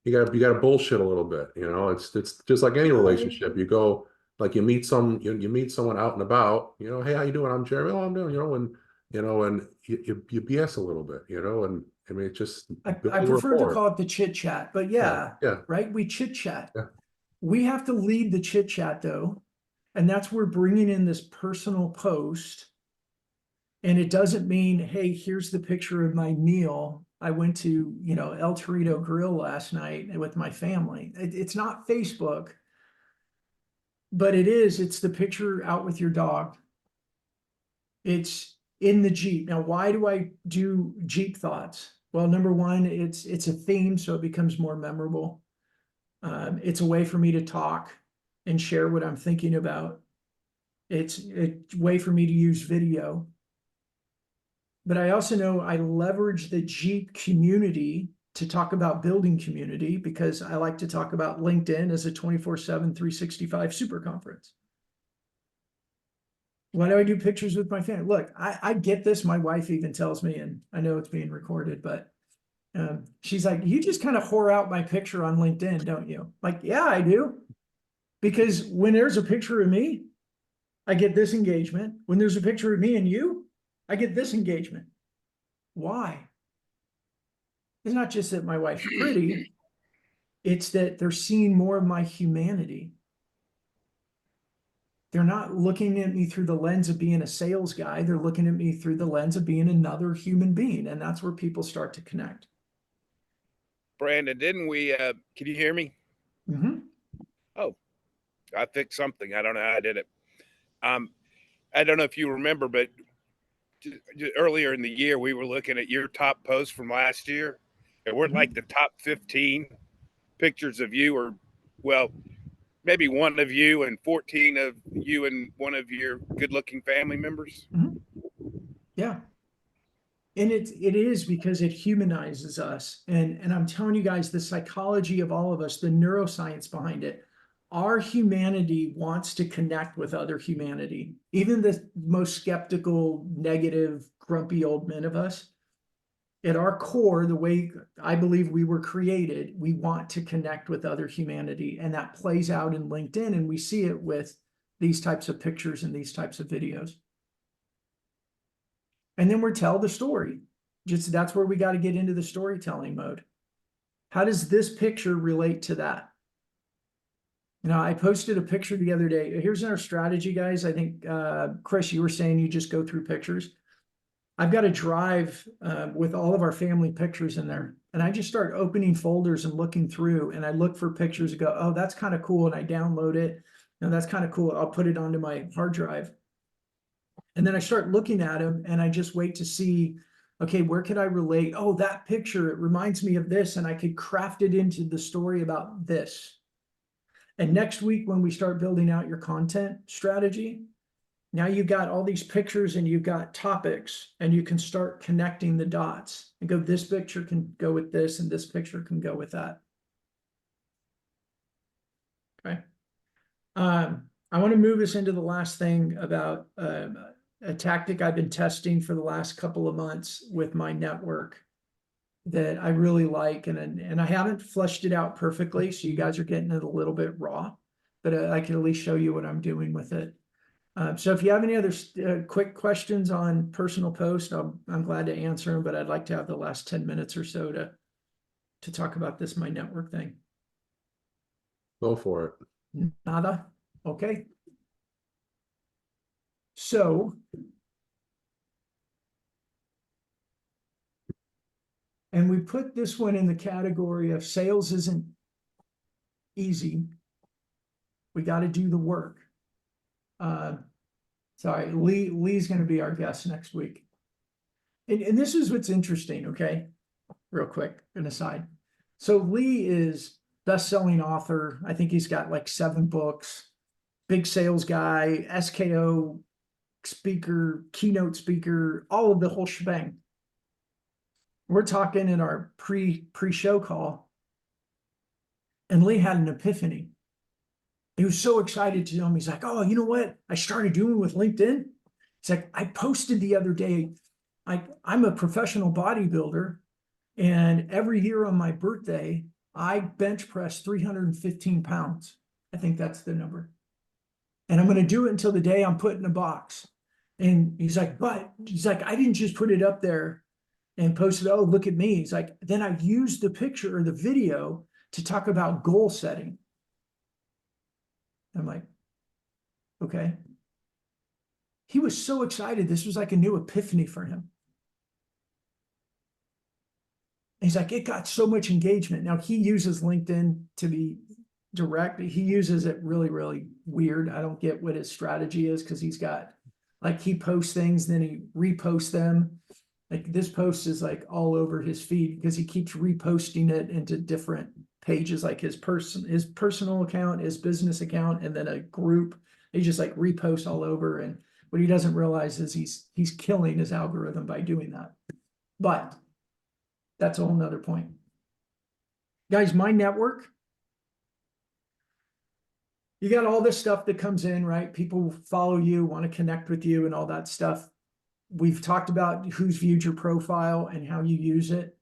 S5: You got to bullshit a little bit, you know. It's just like any relationship. You go, like, you meet someone out and about, you know, hey, how you doing? I'm Jeremy. Oh, I'm doing, and you BS a little bit, you know, and I mean, it's just
S2: I
S5: building
S2: prefer to
S5: rapport.
S2: call it the chit chat, but yeah,
S5: Yeah.
S2: right? We chit chat.
S5: Yeah.
S2: We have to lead the chit chat though. And that's where bringing in this personal post. And it doesn't mean, hey, here's the picture of my meal. I went to, El Torito Grill last night with my family. It's not Facebook, but it's the picture out with your dog. It's in the Jeep. Now, why do I do Jeep thoughts? Well, number one, it's a theme, so it becomes more memorable. It's a way for me to talk and share what I'm thinking about. It's a way for me to use video. But I also know I leverage the Jeep community to talk about building community because I like to talk about LinkedIn as a 24/7, 365 super conference. Why do I do pictures with my family? Look, I get this. My wife even tells me, and I know it's being recorded, but she's like, you just kind of whore out my picture on LinkedIn, don't you? Like, yeah, I do. Because when there's a picture of me, I get this engagement. When there's a picture of me and you, I get this engagement. Why? It's not just that my wife's pretty, it's that they're seeing more of my humanity. They're not looking at me through the lens of being a sales guy. They're looking at me through the lens of being another human being. And that's where people start to connect.
S3: Brandon, didn't we, can you hear me?
S2: Mm-hmm.
S3: Oh, I fixed something. I don't know how I did it. I don't know if you remember, but earlier in the year, we were looking at your top posts from last year, and we're like the top 15 pictures of you, or, well, maybe one of you and 14 of you and one of your good-looking family members.
S2: Mm-hmm. Yeah. And it is because it humanizes us. And I'm telling you guys, the psychology of all of us, the neuroscience behind it, our humanity wants to connect with other humanity. Even the most skeptical, negative, grumpy old men of us, at our core, the way I believe we were created, we want to connect with other humanity. And that plays out in LinkedIn. And we see it with these types of pictures and these types of videos. And then we're tell the story. Just that's where we got to get into the storytelling mode. How does this picture relate to that? I posted a picture the other day. Here's our strategy, guys. I think, Chris, you were saying you just go through pictures. I've got a drive with all of our family pictures in there. And I just start opening folders and looking through. And I look for pictures and go, oh, that's kind of cool. And I download it. And that's kind of cool. I'll put it onto my hard drive. And then I start looking at them and I just wait to see, okay, where could I relate? Oh, that picture, it reminds me of this, and I could craft it into the story about this. And next week, when we start building out your content strategy, now you've got all these pictures and you've got topics, and you can start connecting the dots and go, this picture can go with this, and this picture can go with that. Okay. I want to move us into the last thing about a tactic I've been testing for the last couple of months with my network that I really like, and I haven't fleshed it out perfectly, so you guys are getting it a little bit raw, but I can at least show you what I'm doing with it. So if you have any other quick questions on personal post, I'm glad to answer them, but I'd like to have the last 10 minutes or so to talk about this, my network thing.
S5: Go for it.
S2: Nada? Okay. So, and we put this one in the category of sales isn't easy. We got to do the work. Sorry, Lee's going to be our guest next week. And this is what's interesting, okay? Real quick, an aside. So Lee is best-selling author. I think he's got like 7 books, big sales guy, SKO speaker, keynote speaker, all of the whole shebang. we're talking in our pre-show call, and Lee had an epiphany. He was so excited to tell me, he's like, oh, you know what I started doing with LinkedIn? He's like, I posted the other day, I'm a professional bodybuilder, and every year on my birthday, I bench press 315 pounds. I think that's the number. And I'm going to do it until the day I'm put in a box. And he's like, I didn't just put it up there and post it. Oh, look at me. He's like, then I used the picture or the video to talk about goal setting. I'm like, okay. He was so excited. This was like a new epiphany for him. He's like, it got so much engagement. Now he uses LinkedIn to be direct. He uses it really, really weird. I don't get what his strategy is, because he's got, like, he posts things, then he reposts them. Like this post is like all over his feed because he keeps reposting it into different pages, like his personal account, his business account, and then a group. He just like reposts all over. And what he doesn't realize is he's killing his algorithm by doing that. But that's a whole nother point. Guys, my network, you got all this stuff that comes in, right? People follow you, want to connect with you and all that stuff. We've talked about who's viewed your profile and how you use it.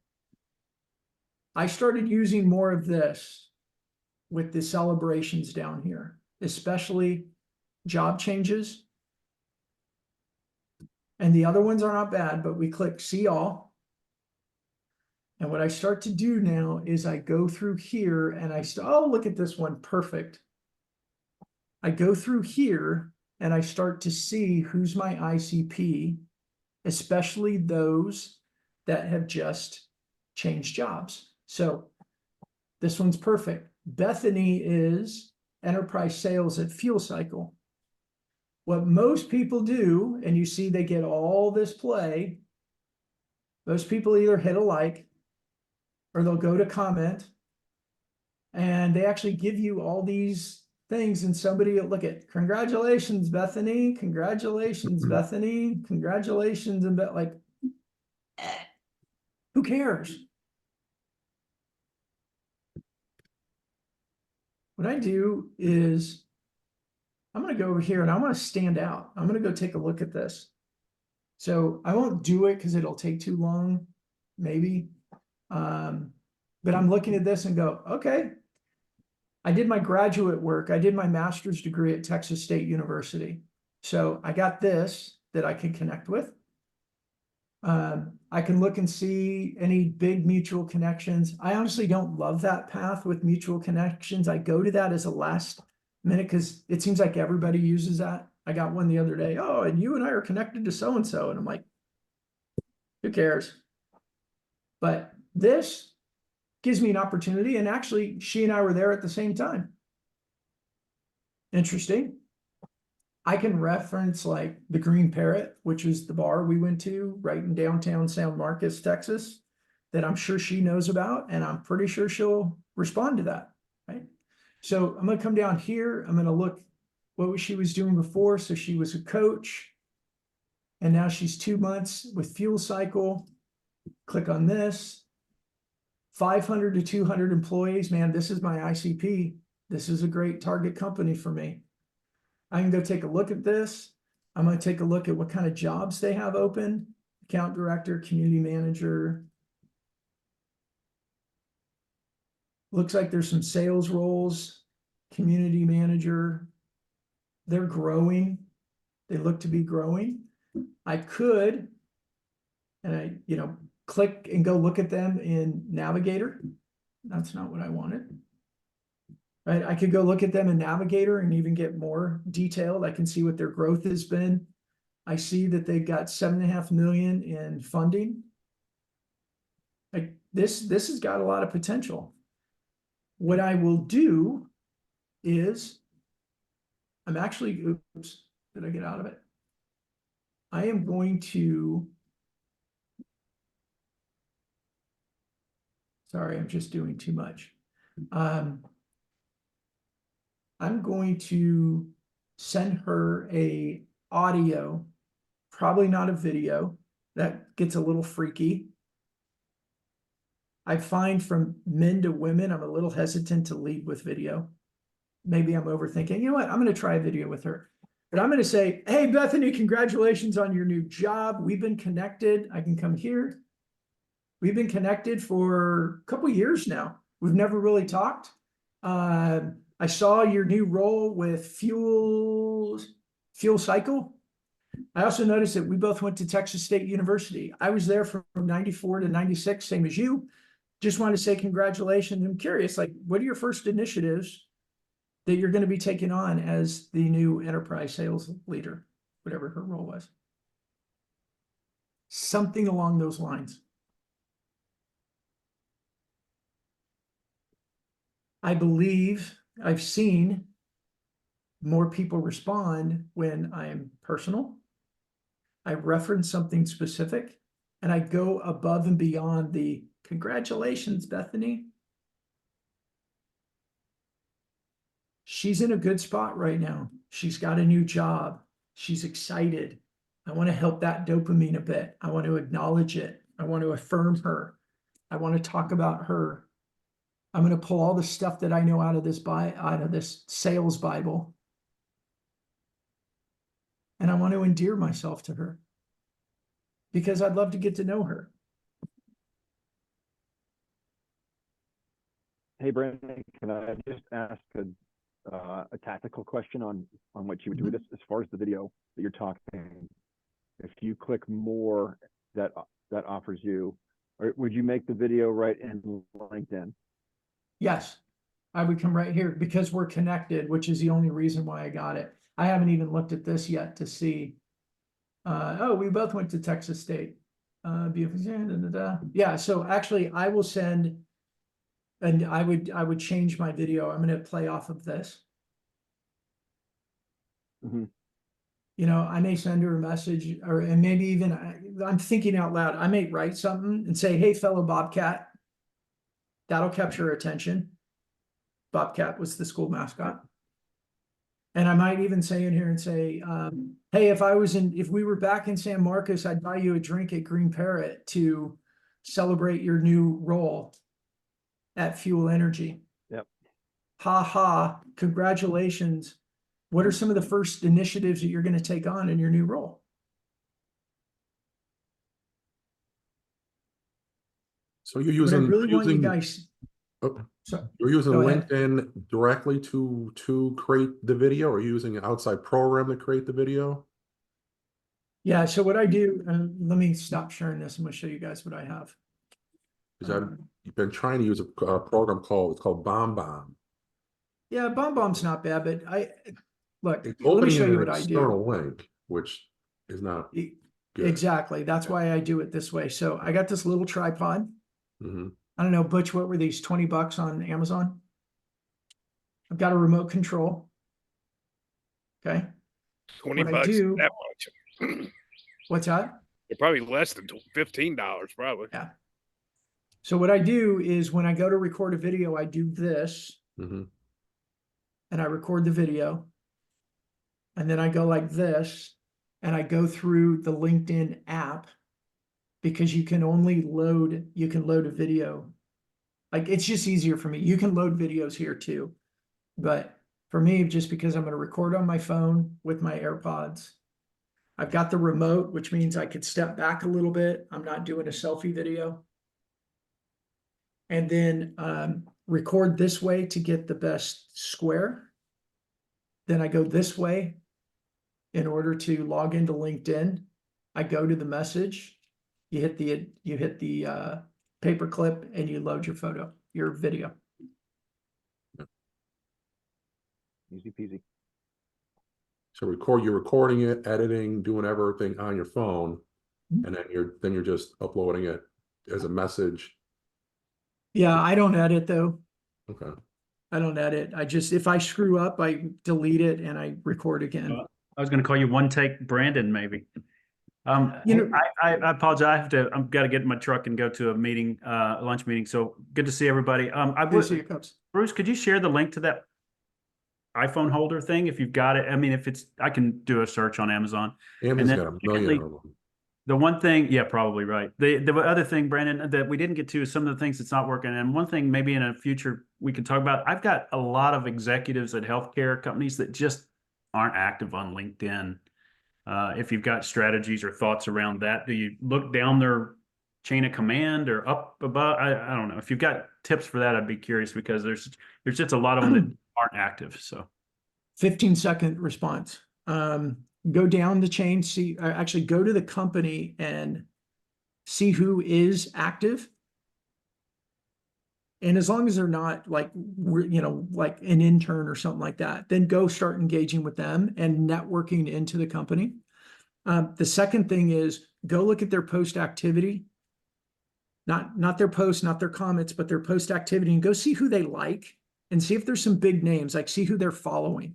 S2: I started using more of this with the celebrations down here, especially job changes. And the other ones are not bad, but we click see all. And what I start to do now is I go through here and oh, look at this one, perfect. I go through here and I start to see who's my ICP, especially those that have just changed jobs. So this one's perfect. Bethany is enterprise sales at Fuel Cycle. What most people do, and you see they get all this play, most people either hit a like or they'll go to comment, and they actually give you all these things, and somebody will look at, congratulations, Bethany, congratulations, Bethany, congratulations, and like, who cares? What I do is I'm going to go over here and I'm going to stand out. I'm going to go take a look at this. So I won't do it because it'll take too long, maybe. But I'm looking at this and go, okay, I did my graduate work. I did my master's degree at Texas State University. So I got this that I can connect with. I can look and see any big mutual connections. I honestly don't love that path with mutual connections. I go to that as a last minute because it seems like everybody uses that. I got one the other day. Oh, and you and I are connected to so-and-so. And I'm like, who cares? But this gives me an opportunity. And actually, she and I were there at the same time. Interesting. I can reference like the Green Parrot, which is the bar we went to right in downtown San Marcos, Texas, that I'm sure she knows about. And I'm pretty sure she'll respond to that, right? So I'm going to come down here. I'm going to look what she was doing before. So she was a coach. And now she's 2 months with Fuel Cycle. Click on this. 500 to 200 employees. Man, this is my ICP. This is a great target company for me. I can go take a look at this. I'm going to take a look at what kind of jobs they have open. Account director, community manager. Looks like there's some sales roles, community manager. They're growing. They look to be growing. I could, and I, click and go look at them in Navigator. That's not what I wanted. Right? I could go look at them in Navigator and even get more detailed. I can see what their growth has been. I see that they've got 7.5 million in funding. Like this has got a lot of potential. What I will do is I'm actually, oops, did I get out of it? I am going to, sorry, I'm just doing too much. I'm going to send her a audio, probably not a video. That gets a little freaky. I find from men to women, I'm a little hesitant to lead with video. Maybe I'm overthinking, you know what, I'm gonna try a video with her. But I'm gonna say, hey, Bethany, congratulations on your new job. We've been connected. I can come here. We've been connected for a couple years now. We've never really talked. I saw your new role with Fuel Cycle. I also noticed that we both went to Texas State University. I was there from 94 to 96, same as you. Just wanted to say congratulations. I'm curious, like, what are your first initiatives that you're going to be taking on as the new enterprise sales leader, whatever her role was? Something along those lines. I believe I've seen more people respond when I'm personal. I reference something specific and I go above and beyond the congratulations, Bethany. She's in a good spot right now. She's got a new job. She's excited. I want to help that dopamine a bit. I want to acknowledge it. I want to affirm her. I want to talk about her. I'm going to pull all the stuff that I know out of this sales Bible. And I want to endear myself to her because I'd love to get to know her.
S1: Hey, Brandon, can I just ask a tactical question on what you would do with this as far as the video that you're talking? If you click more, that offers you, or would you make the video right in LinkedIn?
S2: Yes, I would come right here because we're connected, which is the only reason why I got it. I haven't even looked at this yet to see. Oh, we both went to Texas State. Beautiful. Yeah, so actually I will send, and I would change my video. I'm going to play off of this.
S1: Mm-hmm.
S2: You know, I may send her a message, and maybe even I'm thinking out loud. I may write something and say, hey, fellow Bobcat. That'll capture her attention. Bobcat was the school mascot. And I might even say in here and say, hey, if we were back in San Marcos, I'd buy you a drink at Green Parrot to celebrate your new role at Fuel Energy.
S1: Yep.
S2: Ha ha, congratulations. What are some of the first initiatives that you're going to take on in your new role?
S5: So you're
S2: But I
S5: using,
S2: really want you guys.
S5: oh,
S2: So,
S5: you're using
S2: go ahead.
S5: LinkedIn directly to create the video, or are you using an outside program to create the video?
S2: Yeah, so what I do, let me stop sharing this. I'm going to show you guys what I have.
S5: Because I've been trying to use a program called BombBomb.
S2: Yeah, BombBomb's not bad, but look,
S5: It's
S2: let me
S5: opening
S2: show
S5: in
S2: you
S5: an
S2: what I do.
S5: external link, which is not good.
S2: Exactly. That's why I do it this way. So I got this little tripod.
S5: Mm-hmm.
S2: I don't know, Butch, what were these, 20 bucks on Amazon? I've got a remote control. Okay.
S3: 20
S2: What I
S3: bucks,
S2: do-
S3: that much.
S2: What's that?
S3: They're probably less than $15, probably.
S2: Yeah. So what I do is when I go to record a video, I do this
S5: Mm-hmm.
S2: and I record the video. And then I go like this and I go through the LinkedIn app because you can load a video. Like, it's just easier for me. You can load videos here too. But for me, just because I'm going to record on my phone with my AirPods, I've got the remote, which means I could step back a little bit. I'm not doing a selfie video. And then record this way to get the best square. Then I go this way in order to log into LinkedIn. I go to the message. You hit the paperclip and you load your video.
S1: Easy peasy.
S5: So you're recording it, editing, doing everything on your phone,
S2: Mhm.
S5: and then you're just uploading it as a message.
S2: Yeah, I don't edit though.
S5: Okay.
S2: I don't edit. if I screw up, I delete it and I record again.
S4: I was going to call you one take Brandon, maybe.
S2: You know-
S4: I apologize. I've got to get in my truck and go to a meeting, lunch meeting. So good to see everybody.
S2: Good to see you, Cubs.
S4: Bruce, could you share the link to that iPhone holder thing if you've got it? I mean, I can do a search on Amazon.
S5: Amazon's
S4: then
S5: got a million
S4: secondly-
S5: of them.
S4: The one thing, yeah, probably right. The other thing, Brandon, that we didn't get to is some of the things that's not working. And one thing maybe in a future we could talk about, I've got a lot of executives at healthcare companies that just aren't active on LinkedIn. If you've got strategies or thoughts around that, do you look down their chain of command or up above? I don't know. If you've got tips for that, I'd be curious, because there's just a lot of them that aren't active. So
S2: 15-second response. Go down the chain, actually go to the company and see who is active. And as long as they're not like, like an intern or something like that, then go start engaging with them and networking into the company. The second thing is go look at their post activity, not their posts, not their comments, but their post activity, and go see who they like and see if there's some big names, like see who they're following.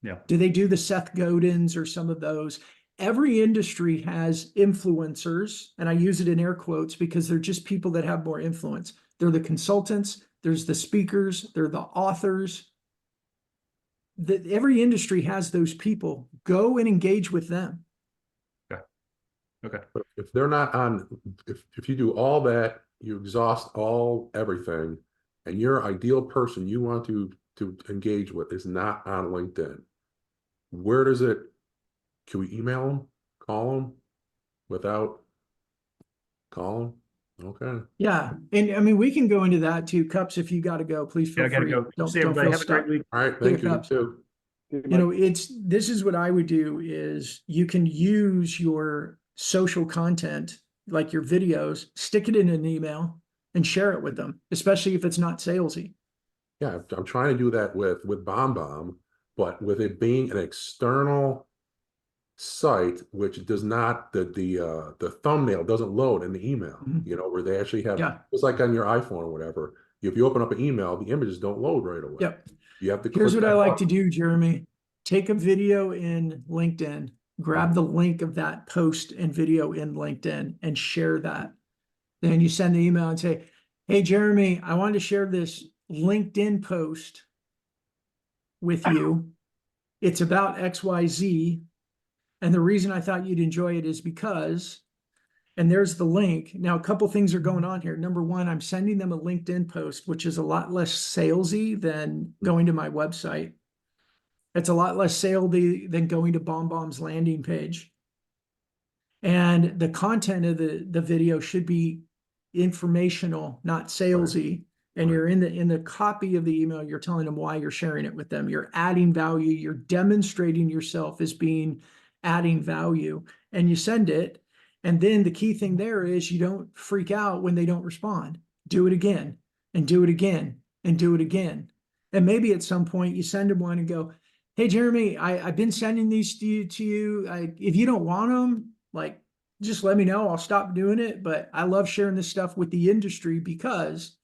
S4: yeah,
S2: Do they do the Seth Godins or some of those? Every industry has influencers, and I use it in air quotes because they're just people that have more influence. They're the consultants, there's the speakers, they're the authors. Every industry has those people. Go and engage with them.
S4: okay.
S5: But if they're not on, if you do all that, you exhaust everything, and your ideal person you want to engage with is not on LinkedIn, where does it? Can we email them, call them, without call them? Okay.
S2: Yeah, and I mean we can go into that too. Cups, if you got to go, please feel
S4: Yeah, I gotta
S2: free.
S4: go.
S2: Don't
S4: See everybody.
S2: feel
S4: Have a
S2: stuck.
S4: great week.
S5: All right.
S2: Yeah,
S5: Thank you. You
S2: Cups.
S5: too.
S2: This is what I would do is you can use your social content, like your videos, stick it in an email and share it with them, especially if it's not salesy.
S5: Yeah, I'm trying to do that with BombBomb, but with it being an external site, which does not, the thumbnail doesn't load in the email,
S2: Mhm.
S5: where they actually have,
S2: Yeah.
S5: it's like on your iPhone or whatever. If you open up an email, the images don't load right away.
S2: Yep.
S5: You have to
S2: Here's
S5: click
S2: what I
S5: that
S2: like to
S5: button.
S2: do, Jeremy. Take a video in LinkedIn, grab the link of that post and video in LinkedIn and share that. Then you send the email and say, hey, Jeremy, I wanted to share this LinkedIn post with you. It's about XYZ. And the reason I thought you'd enjoy it is because, and there's the link. Now, a couple things are going on here. Number one, I'm sending them a LinkedIn post, which is a lot less salesy than going to my website. It's a lot less salesy than going to BombBomb's landing page. And the content of the video should be informational, not salesy. And
S5: Right.
S2: you're in the copy of the email, you're telling them why you're sharing it with them. You're adding value, you're demonstrating yourself as being adding value, and you send it. And then the key thing there is you don't freak out when they don't respond. Do it again and do it again and do it again. And maybe at some point you send them one and go, hey, Jeremy, I've been sending these to you. If you don't want them, like, just let me know. I'll stop doing it. But I love sharing this stuff with the industry because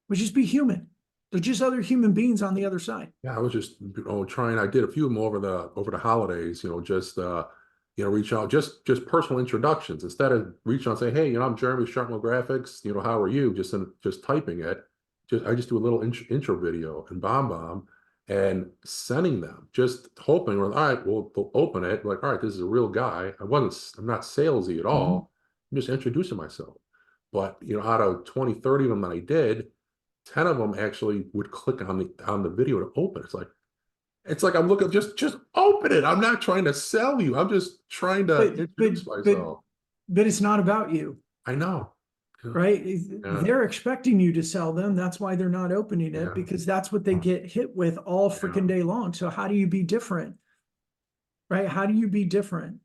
S2: we just be human. They're just other human beings on the other side.
S5: Yeah, I was just trying. I did a few of them over the holidays. Just reach out, just personal introductions instead of reach out and say, hey, I'm Jeremy Sharpmo Graphics. How are you? Just typing it. I just do a little intro video and BombBomb and sending them, just hoping, all right, we'll open it. Like, all right, this is a real guy. I'm not salesy at all. I'm just introducing myself. But out of 20, 30 of them that I did, 10 of them actually would click on the video to open. It's like I'm looking, just open it. I'm not trying to sell you. I'm just trying to introduce myself.
S2: But it's not about you.
S5: I know.
S2: Right?
S5: Yeah.
S2: They're expecting you to sell them. That's why they're not opening it, because that's what they get hit with all freaking day long. So how do you be different? Right? How do you be different?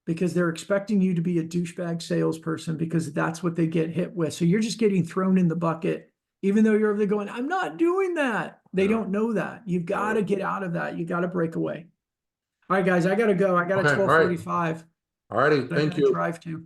S2: Because they're expecting you to be a douchebag salesperson because that's what they get hit with. So you're just getting thrown in the bucket, even though you're over there going, I'm not doing that. They don't know that. You've got to get out of that. You got to break away. All right, guys, I got to go. I got a 12:45.
S5: All righty. Thank you.
S2: Drive to.